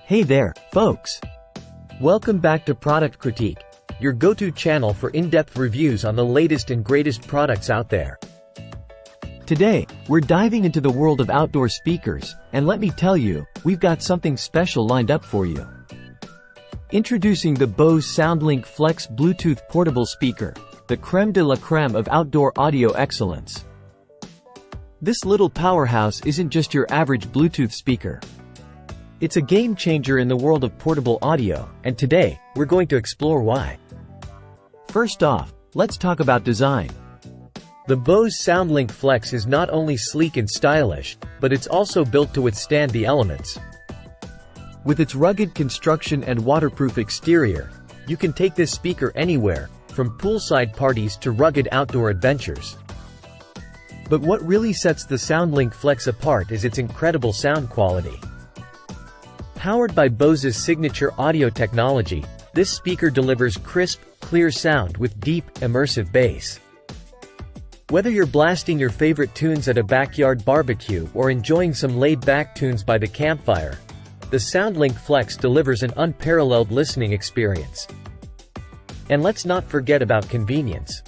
Hey there, folks! Welcome back to Product Critique, your go-to channel for in-depth reviews on the latest and greatest products out there. Today, we're diving into the world of outdoor speakers, and let me tell you, we've got something special lined up for you. Introducing the Bose SoundLink Flex Bluetooth Portable Speaker, the creme de la creme of outdoor audio excellence. This little powerhouse isn't just your average Bluetooth speaker. It's a game changer in the world of portable audio, and today, we're going to explore why. First off, let's talk about design. The Bose SoundLink Flex is not only sleek and stylish, but it's also built to withstand the elements. With its rugged construction and waterproof exterior, you can take this speaker anywhere, from poolside parties to rugged outdoor adventures. But what really sets the SoundLink Flex apart is its incredible sound quality. Powered by Bose's signature audio technology, this speaker delivers crisp, clear sound with deep, immersive bass. Whether you're blasting your favorite tunes at a backyard barbecue or enjoying some laid-back tunes by the campfire, the SoundLink Flex delivers an unparalleled listening experience. And let's not forget about convenience.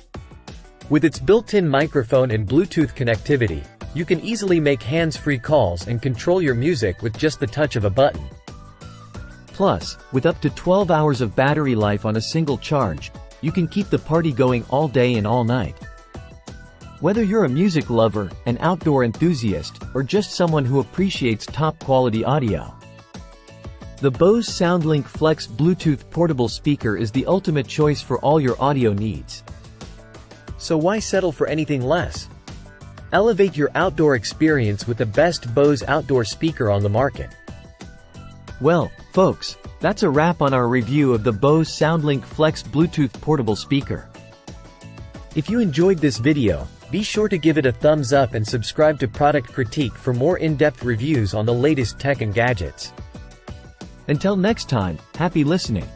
With its built-in microphone and Bluetooth connectivity, you can easily make hands-free calls and control your music with just the touch of a button. Plus, with up to 12 hours of battery life on a single charge, you can keep the party going all day and all night. Whether you're a music lover, an outdoor enthusiast, or just someone who appreciates top-quality audio, the Bose SoundLink Flex Bluetooth portable speaker is the ultimate choice for all your audio needs. So why settle for anything less? Elevate your outdoor experience with the best Bose outdoor speaker on the market. Well, folks, that's a wrap on our review of the Bose SoundLink Flex Bluetooth portable speaker. If you enjoyed this video, be sure to give it a thumbs up and subscribe to Product Critique for more in-depth reviews on the latest tech and gadgets. Until next time, happy listening.